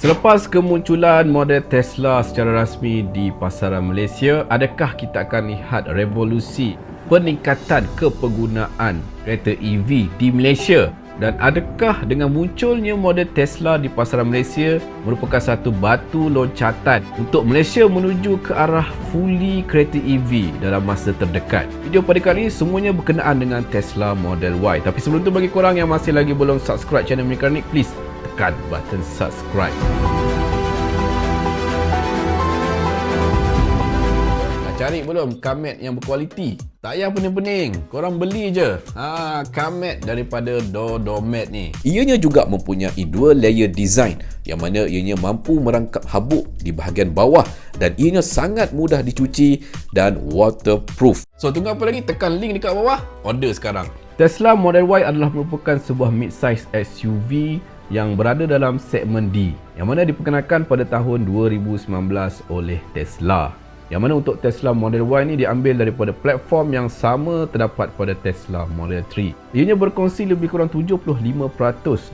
Selepas kemunculan model Tesla secara rasmi di pasaran Malaysia, adakah kita akan lihat revolusi peningkatan kepenggunaan kereta EV di Malaysia? Dan adakah dengan munculnya model Tesla di pasaran Malaysia merupakan satu batu loncatan untuk Malaysia menuju ke arah fully kereta EV dalam masa terdekat? Video pada kali ini semuanya berkenaan dengan Tesla Model Y. Tapi sebelum tu, bagi korang yang masih lagi belum subscribe channel Mekanik, please tekan button subscribe. Cari belum Kamet yang berkualiti? Tak payah pening-pening, korang beli je Kamet daripada Dodomet ni. Ianya juga mempunyai dual layer design yang mana ianya mampu merangkap habuk di bahagian bawah dan ianya sangat mudah dicuci dan waterproof. So tunggu apa lagi? Tekan link dekat bawah, order sekarang. Tesla Model Y adalah merupakan sebuah mid-size SUV yang berada dalam segmen D, yang mana diperkenalkan pada tahun 2019 oleh Tesla. Yang mana untuk Tesla Model Y ni diambil daripada platform yang sama terdapat pada Tesla Model 3. Ianya berkongsi lebih kurang 75%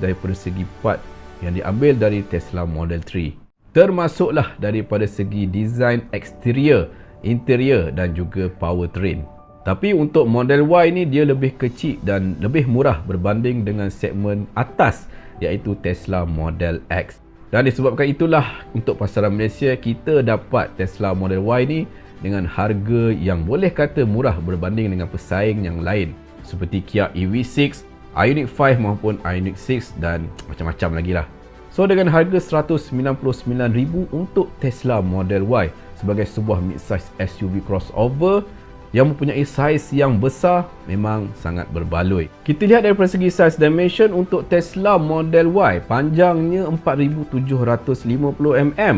daripada segi part yang diambil dari Tesla Model 3. Termasuklah daripada segi desain eksterior, interior dan juga powertrain. Tapi untuk Model Y ni dia lebih kecil dan lebih murah berbanding dengan segmen atas, iaitu Tesla Model X. Dan disebabkan itulah untuk pasaran Malaysia kita dapat Tesla Model Y ni dengan harga yang boleh kata murah berbanding dengan pesaing yang lain seperti Kia EV6, Ioniq 5 maupun Ioniq 6 dan macam-macam lagi lah. So dengan harga RM199,000 untuk Tesla Model Y sebagai sebuah mid-size SUV crossover yang mempunyai saiz yang besar, memang sangat berbaloi. Kita lihat daripada segi size dimension untuk Tesla Model Y, panjangnya 4,750 mm.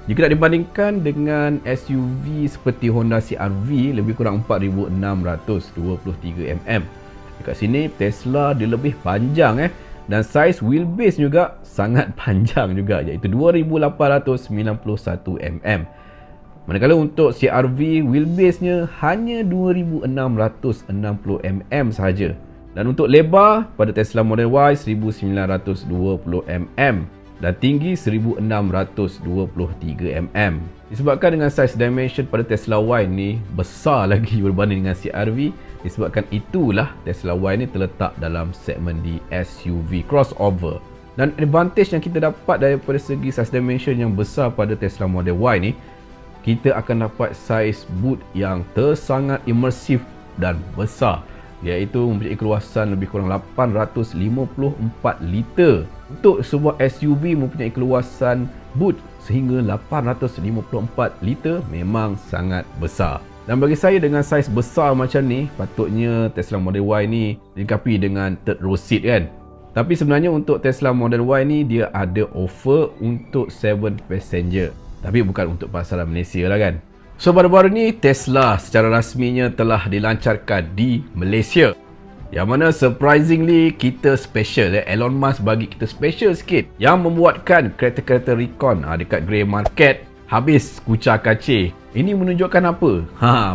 Jika nak dibandingkan dengan SUV seperti Honda CR-V, lebih kurang 4,623 mm. Dekat sini Tesla dia lebih panjang dan saiz wheelbase juga sangat panjang juga, iaitu 2,891 mm. Manakala untuk CR-V wheelbase-nya hanya 2,660 mm sahaja. Dan untuk lebar pada Tesla Model Y 1,920 mm dan tinggi 1,623 mm. Disebabkan dengan size dimension pada Tesla Y ni besar lagi berbanding dengan CR-V, disebabkan itulah Tesla Y ni terletak dalam segmen di SUV crossover. Dan advantage yang kita dapat daripada segi size dimension yang besar pada Tesla Model Y ni, kita akan dapat saiz boot yang tersangat imersif dan besar, iaitu mempunyai keluasan lebih kurang 854 liter. Untuk sebuah SUV mempunyai keluasan boot sehingga 854 liter memang sangat besar. Dan bagi saya dengan saiz besar macam ni, patutnya Tesla Model Y ni dilengkapi dengan third row seat kan. Tapi sebenarnya untuk Tesla Model Y ni dia ada offer untuk 7 passenger. Tapi bukan untuk pasaran Malaysia lah kan. So baru-baru ni Tesla secara rasminya telah dilancarkan di Malaysia, yang mana surprisingly kita special. Elon Musk bagi kita special sikit, yang membuatkan kereta-kereta Recon dekat grey market habis kucar kacir. Ini menunjukkan apa?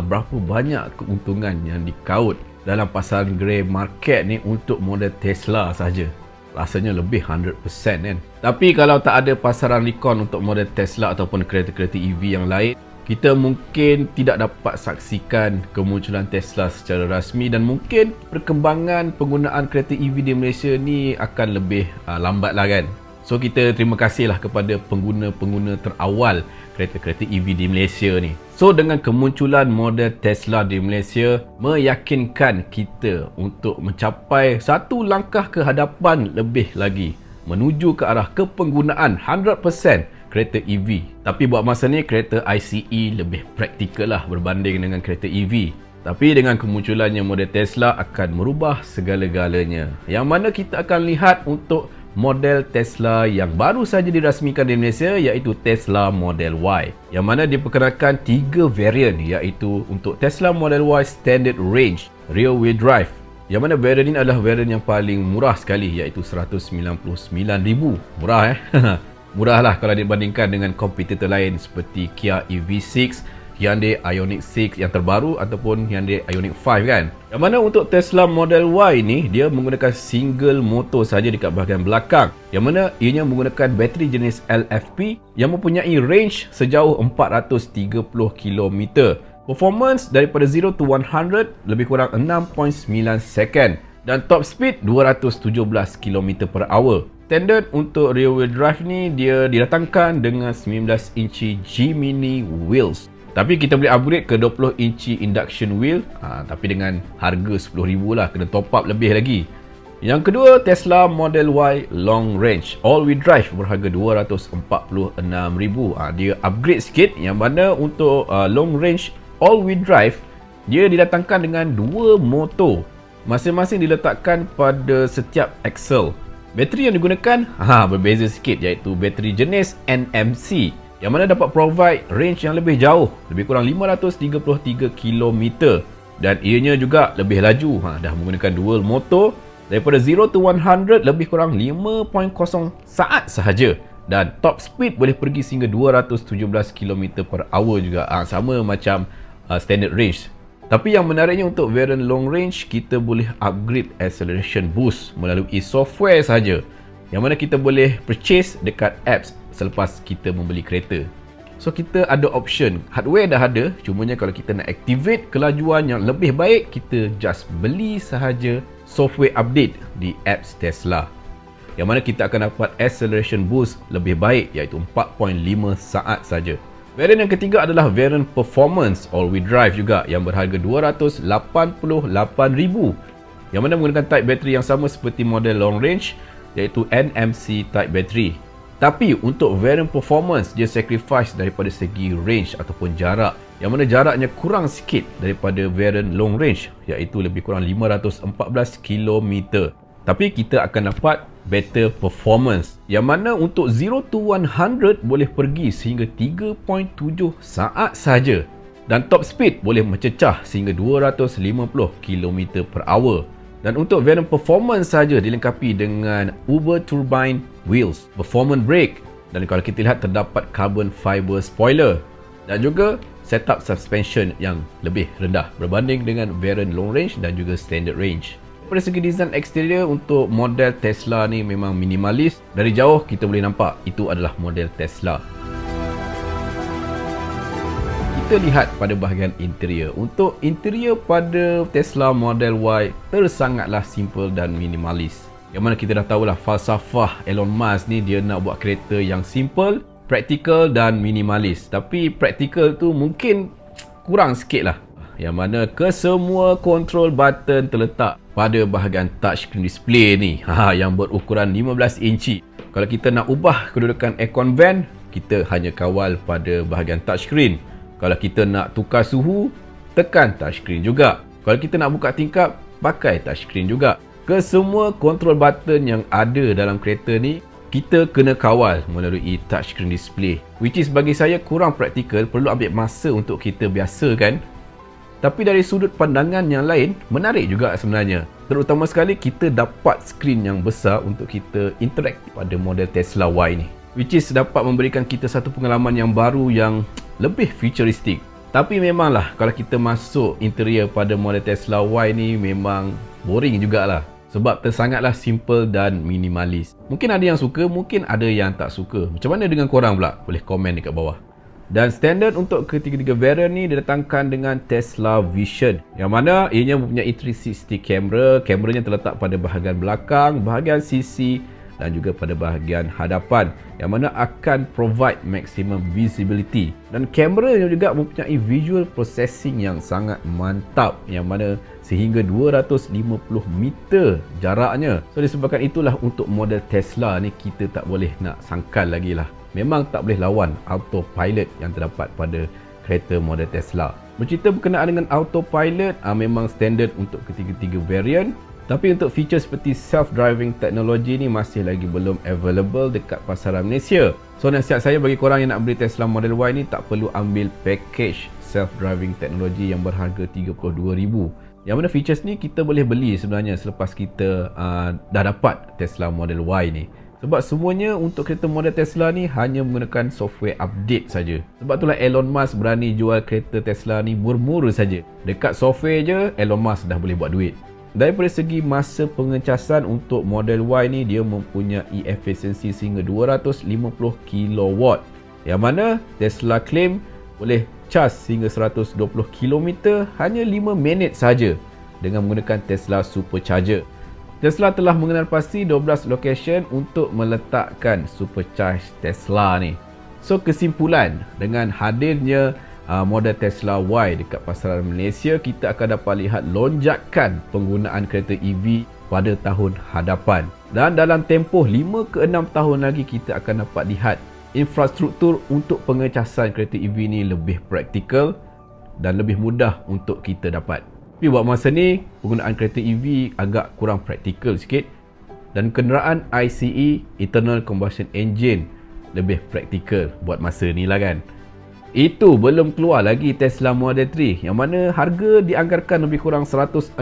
Berapa banyak keuntungan yang dikaut dalam pasaran grey market ni untuk model Tesla saja. Rasanya lebih 100% kan. Tapi kalau tak ada pasaran Recon untuk model Tesla ataupun kereta-kereta EV yang lain, kita mungkin tidak dapat saksikan kemunculan Tesla secara rasmi, dan mungkin perkembangan penggunaan kereta EV di Malaysia ni akan lebih lambat lah kan. So kita terima kasihlah kepada pengguna-pengguna terawal kereta-kereta EV di Malaysia ni. So dengan kemunculan model Tesla di Malaysia, meyakinkan kita untuk mencapai satu langkah ke hadapan lebih lagi menuju ke arah kepenggunaan 100% kereta EV. Tapi buat masa ni kereta ICE lebih praktikal lah berbanding dengan kereta EV. Tapi dengan kemunculannya model Tesla akan merubah segala-galanya, yang mana kita akan lihat untuk model Tesla yang baru saja dirasmikan di Malaysia, iaitu Tesla Model Y, yang mana diperkenalkan 3 varian, iaitu untuk Tesla Model Y Standard Range Rear Wheel Drive, yang mana varian ini adalah varian yang paling murah sekali, iaitu RM199,000. Murah murah lah kalau dibandingkan dengan kompetitor lain seperti Kia EV6, Hyundai Ioniq 6 yang terbaru ataupun Hyundai Ioniq 5 kan. Yang mana untuk Tesla Model Y ni, dia menggunakan single motor saja dekat bahagian belakang. Yang mana ianya menggunakan bateri jenis LFP yang mempunyai range sejauh 430 km. Performance daripada 0 to 100 lebih kurang 6.9 second. Dan top speed 217 km/h. Standard untuk rear wheel drive ni, dia didatangkan dengan 19 inci G-Mini wheels. Tapi kita boleh upgrade ke 20 inci induction wheel, tapi dengan harga RM10,000 lah, kena top up lebih lagi. Yang kedua, Tesla Model Y Long Range All Wheel Drive berharga RM246,000. Dia upgrade sikit, yang mana untuk Long Range All Wheel Drive, dia didatangkan dengan dua motor. Masing-masing diletakkan pada setiap axle. Bateri yang digunakan berbeza sikit, iaitu bateri jenis NMC, yang mana dapat provide range yang lebih jauh, lebih kurang 533 km, dan ianya juga lebih laju. Dah menggunakan dual motor, daripada 0 to 100 lebih kurang 5.0 saat sahaja, dan top speed boleh pergi sehingga 217 km/h juga. Sama macam standard range. Tapi yang menariknya untuk variant long range, kita boleh upgrade acceleration boost melalui software saja, yang mana kita boleh purchase dekat apps selepas kita membeli kereta. So kita ada option, hardware dah ada, cumanya kalau kita nak activate kelajuan yang lebih baik, kita just beli sahaja software update di apps Tesla, yang mana kita akan dapat acceleration boost lebih baik, iaitu 4.5 saat saja. Variant yang ketiga adalah variant performance all wheel drive juga, yang berharga RM288,000, yang mana menggunakan type bateri yang sama seperti model long range, iaitu NMC type bateri. Tapi untuk variant performance, dia sacrifice daripada segi range ataupun jarak, yang mana jaraknya kurang sikit daripada variant long range, iaitu lebih kurang 514 km. Tapi kita akan dapat better performance, yang mana untuk 0 to 100 boleh pergi sehingga 3.7 saat saja, dan top speed boleh mencecah sehingga 250 km/h. Dan untuk variant performance saja dilengkapi dengan Uber Turbine Wheels, performance brake, dan kalau kita lihat terdapat carbon fiber spoiler, dan juga setup suspension yang lebih rendah berbanding dengan variant long range dan juga standard range. Dari segi design eksterior untuk model Tesla ni memang minimalis. Dari jauh kita boleh nampak itu adalah model Tesla. Kita lihat pada bahagian interior. Untuk interior pada Tesla Model Y tersangatlah simple dan minimalis. Yang mana kita dah tahulah falsafah Elon Musk ni, dia nak buat kereta yang simple, practical dan minimalis. Tapi practical tu mungkin kurang sikit lah. Yang mana kesemua control button terletak pada bahagian touchscreen display ni, yang berukuran 15 inci. Kalau kita nak ubah kedudukan aircon vent, kita hanya kawal pada bahagian touchscreen. Kalau kita nak tukar suhu, tekan touchscreen juga. Kalau kita nak buka tingkap, pakai touchscreen juga. Kesemua control button yang ada dalam kereta ni, kita kena kawal melalui touchscreen display, which is bagi saya kurang praktikal, perlu ambil masa untuk kita biasakan. Tapi dari sudut pandangan yang lain, menarik juga sebenarnya. Terutama sekali kita dapat skrin yang besar untuk kita interact pada model Tesla Y ni, which is dapat memberikan kita satu pengalaman yang baru yang lebih futuristik. Tapi memanglah kalau kita masuk interior pada model Tesla Y ni memang boring jugalah, sebab tersangatlah simple dan minimalis. Mungkin ada yang suka, mungkin ada yang tak suka. Macam mana dengan korang pula? Boleh komen dekat bawah. Dan standard untuk ketiga-tiga variant ni didatangkan dengan Tesla Vision, yang mana ianya mempunyai 360 kamera. Kameranya terletak pada bahagian belakang, bahagian sisi dan juga pada bahagian hadapan, yang mana akan provide maximum visibility. Dan kameranya juga mempunyai visual processing yang sangat mantap, yang mana sehingga 250 meter jaraknya. So disebabkan itulah untuk model Tesla ni kita tak boleh nak sangkal lagi lah. Memang tak boleh lawan autopilot yang terdapat pada kereta model Tesla. Bercerita berkenaan dengan autopilot, memang standard untuk ketiga-tiga variant. Tapi untuk feature seperti self-driving teknologi ni masih lagi belum available dekat pasaran Malaysia. So nasihat saya bagi korang yang nak beli Tesla Model Y ni, tak perlu ambil package self-driving teknologi yang berharga RM32,000. Yang mana features ni kita boleh beli sebenarnya selepas kita dah dapat Tesla Model Y ni. Sebab semuanya untuk kereta model Tesla ni hanya menggunakan software update saja. Sebab itulah Elon Musk berani jual kereta Tesla ni murmur saja. Dekat software je Elon Musk dah boleh buat duit. Daripada segi masa pengecasan untuk Model Y ni, dia mempunyai efisiensi sehingga 250 kW. Yang mana Tesla claim boleh cas hingga 120 km hanya 5 minit saja dengan menggunakan Tesla Supercharger. Tesla telah mengenal pasti 12 location untuk meletakkan Supercharge Tesla ni. So kesimpulan, dengan hadirnya model Tesla Y dekat pasaran Malaysia, kita akan dapat lihat lonjakan penggunaan kereta EV pada tahun hadapan. Dan dalam tempoh 5 ke 6 tahun lagi, kita akan dapat lihat infrastruktur untuk pengecasan kereta EV ni lebih praktikal dan lebih mudah untuk kita dapat. Tapi buat masa ni, penggunaan kereta EV agak kurang praktikal sikit, dan kenderaan ICE, Internal Combustion Engine, lebih praktikal buat masa ni lah kan. Itu belum keluar lagi Tesla Model 3 yang mana harga dianggarkan lebih kurang 160,000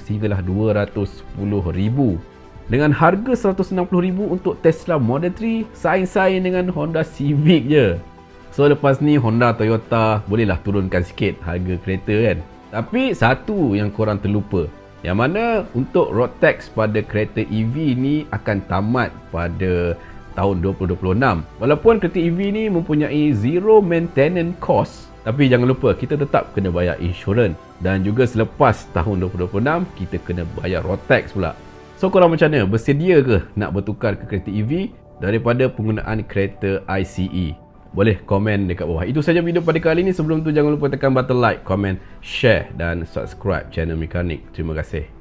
sehinggalah 210,000. Dengan harga 160,000 untuk Tesla Model 3, saing-saing dengan Honda Civic je. So lepas ni Honda, Toyota bolehlah turunkan sikit harga kereta kan. Tapi satu yang korang terlupa, yang mana untuk road tax pada kereta EV ni akan tamat pada tahun 2026. Walaupun kereta EV ni mempunyai zero maintenance cost, tapi jangan lupa kita tetap kena bayar insurans, dan juga selepas tahun 2026 kita kena bayar road tax pula. So korang macam mana? Bersedia ke nak bertukar ke kereta EV daripada penggunaan kereta ICE? Boleh komen dekat bawah. Itu saja video pada kali ini. Sebelum tu jangan lupa tekan button like, komen, share dan subscribe channel Mekanik. Terima kasih.